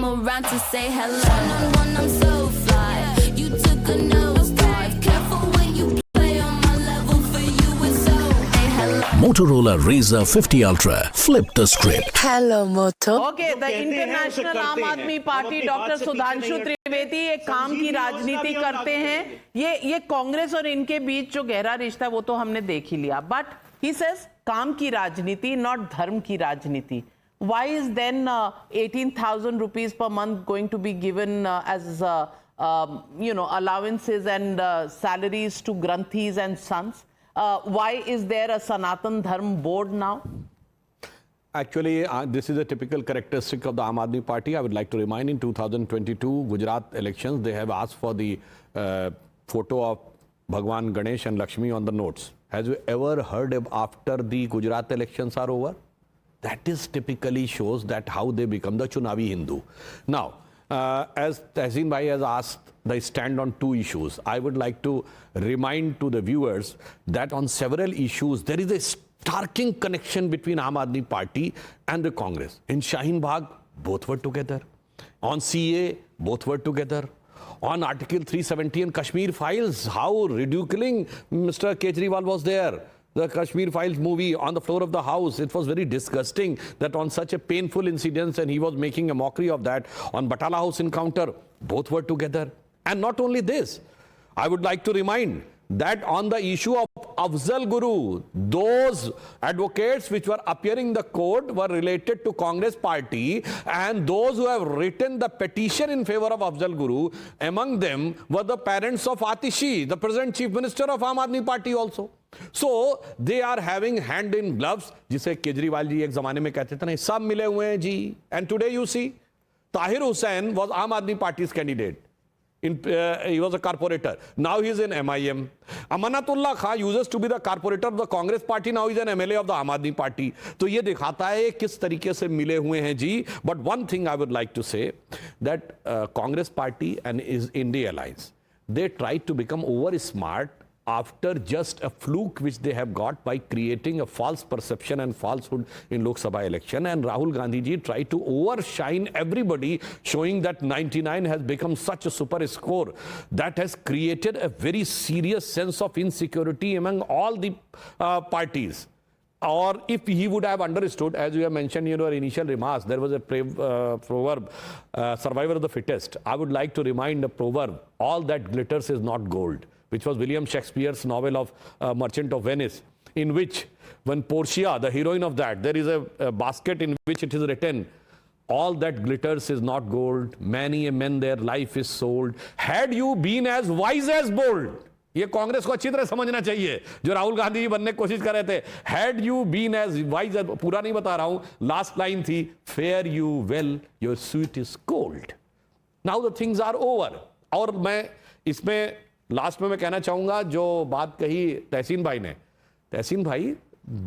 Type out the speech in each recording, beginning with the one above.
come around to say hello. One-on-one, I'm so fly. You took a nosedive. Careful when you play on my level. For you, it's so. Hey, hello. Motorola Razr 50 Ultra. Flip the script. Hello, Moto. Okay the international आम आदमी party doctor Sudhanshu Trivedi एक काम की राजनीति करते हैं. ये कांग्रेस और इनके बीच जो गहरा रिश्ता है वो तो हमने देख ही लिया, बट ही सेज काम की राजनीति, नॉट धर्म की राजनीति. Why is then 18,000 rupees per month going to be given as allowances and salaries to Granthis and sons? Why is there a Sanatan Dharm board now? Actually, this is a typical characteristic of the Aam Aadmi Party. I would like to remind, in 2022 Gujarat elections, they have asked for the photo of Bhagwan Ganesh and Lakshmi on the notes. Have you ever heard of after the Gujarat elections are over? That is typically shows that how they become the Chunavi Hindu. Now, as Tehseen Bhai has asked the stand on two issues, I would like to remind to the viewers that on several issues, there is a starking connection between Aam Aadmi Party and the Congress. In Shaheen Bagh, both were together. On CA, both were together. On Article 370 and Kashmir Files, how ridiculing Mr. Kejriwal was there. The Kashmir Files movie on the floor of the House, it was very disgusting that on such a painful incident, and he was making a mockery of that. On Batala House encounter, both were together. And not only this, I would like to remind that on the issue of Afzal Guru, those advocates which were appearing in the court were related to Congress party, and those who have written the petition in favor of Afzal Guru, among them were the parents of Atishi, the present chief minister of Aam Aadmi Party also. So they are having hand in gloves, जिसे केजरीवाल जी एक जमाने में कहते थे ना, सब मिले हुए हैं जी. And today you see, Tahir Hussain was Aam Aadmi Party's candidate. He was a corporator. Now he is in MIM. Amanatullah Khan used to be the corporator of the Congress party. Now he is an MLA of the Aam Aadmi Party. तो ये दिखाता है किस तरीके से मिले हुए हैं जी. But one thing I would like to say that Congress party and his India alliance, they tried to become over smart after just a fluke which they have got by creating a false perception and falsehood in Lok Sabha election. And Rahul Gandhi ji tried to overshine everybody, showing that 99 has become such a super score that has created a very serious sense of insecurity among all the parties. Or if he would have understood, as you have mentioned in your initial remarks, there was a proverb, survival of the fittest. I would like to remind a proverb, all that glitters is not gold, which was William Shakespeare's novel of Merchant of Venice, in which when Portia, the heroine of that, there is a basket in which it is written, all that glitters is not gold, many a man their life is sold, had you been as wise as bold. ये कांग्रेस को अच्छी तरह समझना चाहिए, जो राहुल गांधी जी बनने की कोशिश कर रहे थे. Had you been as wise as, पूरा नहीं बता रहा हूं, लास्ट लाइन थी, fare you well, your sweet is cold. Now the things are over. और मैं इसमें लास्ट में मैं कहना चाहूंगा जो बात कही तहसीन भाई ने. तहसीन भाई,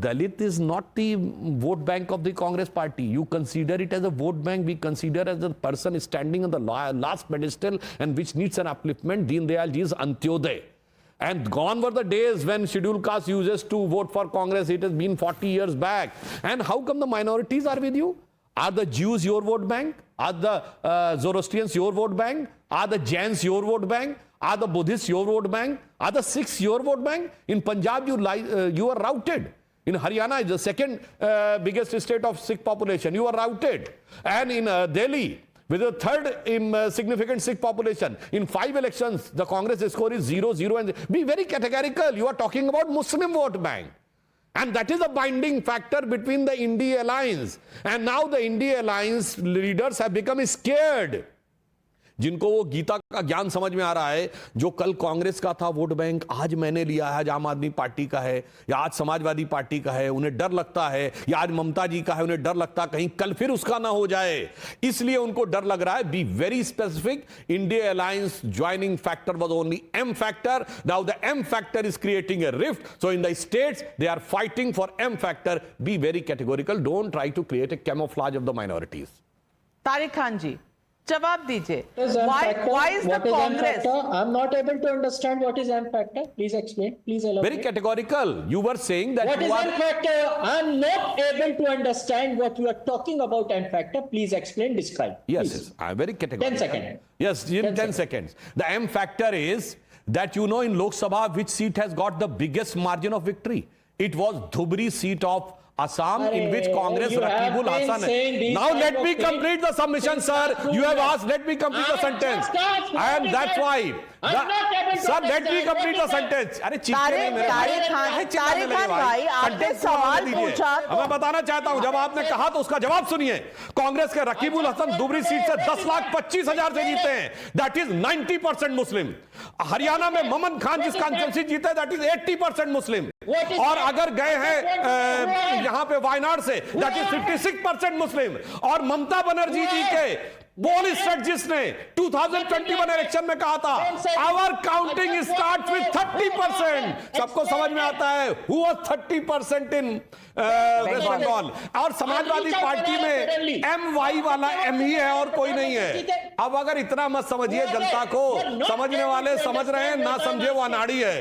Dalit is not the vote bank of the Congress party. You consider it as a vote bank. We consider as a person standing on the last pedestal and which needs an upliftment. Deen Dayal ji's Antyodaya. And gone were the days when scheduled caste used to vote for Congress. It has been 40 years back. And how come the minorities are with you? Are the Jews your vote bank? Are the Zoroastrians your vote bank? Are the Jains your vote bank? Are the Buddhists your vote bank? Are the Sikhs your vote bank? In Punjab, you are routed. In Haryana, is the second biggest state of Sikh population. You are routed. And in Delhi, with the third significant Sikh population, in 5 elections, the Congress score is 0, 0, and be very categorical. You are talking about Muslim vote bank. And that is a binding factor between the India alliance. And now the India alliance leaders have become scared. जिनको वो गीता का ज्ञान समझ में आ रहा है, जो कल कांग्रेस का था वोट बैंक, आज मैंने लिया है, आज आम आदमी पार्टी का है, या आज समाजवादी पार्टी का है, उन्हें डर लगता है, या आज ममता जी का है, उन्हें डर लगता है कहीं कल फिर उसका ना हो जाए, इसलिए उनको डर लग रहा है. Be very specific. India alliance joining factor was only M factor. Now the M factor is creating a rift. So in the states they are fighting for M factor. Be very categorical. Don't try to create a camouflage of the minorities. Tariq Khan ji, जवाब दीजिए. What is M factor? Why is the What is M Congress? factor? I'm not able to understand what is M factor. Please explain. Please elaborate. Very categorical. You were saying that What you is are. M factor? I'm not able to understand what you are talking about M factor. Please explain, describe. Yes, Please. yes. I'm very categorical. 10 seconds. Yes, in 10 seconds. The M factor is that you know in Lok Sabha which seat has got the biggest margin of victory. It was Dhubri seat of Assam, in which Congress you have Raqibul been Hasan. saying these Now type let of me things. complete the submission, sir. You have asked, let me complete the I sentence. just asked, And what that's is it? why. I'm not able to Sir, let me understand. complete the What is it? sentence. अरे चिल्लाने तारिक नहीं मेरे भाई। तारिक खान काहे चिल्लाने तारिक लगे खान भाई आपने Sentence पूरा सवाल होने दीजिए। पूछा अब मैं बताना चाहता हूं, जब आपने कहा तो उसका जवाब सुनिए। कांग्रेस के रकीबुल हसन दुबरी सीट से 10,25,000 से जीते हैं, दैट इज 90% मुस्लिम। हरियाणा में ममन खान जिस कॉन्स्टिट्यूंसी जीते, दैट इज 80% मुस्लिम। और अगर गए हैं यहां पे वायनाड से, दैट इज 56% मुस्लिम। और ममता बनर्जी जी के पोल स्ट्रेटजिस्ट ने 2021 इलेक्शन में कहा था, आवर काउंटिंग स्टार्ट विथ 30%। सबको समझ में आता है who was 30% in West Bengal. और समाजवादी पार्टी में MY वाला M ही है और कोई नहीं है। अब अगर इतना मत समझिए जनता को, समझने वाले समझ रहे हैं, ना समझे वो अनाड़ी है।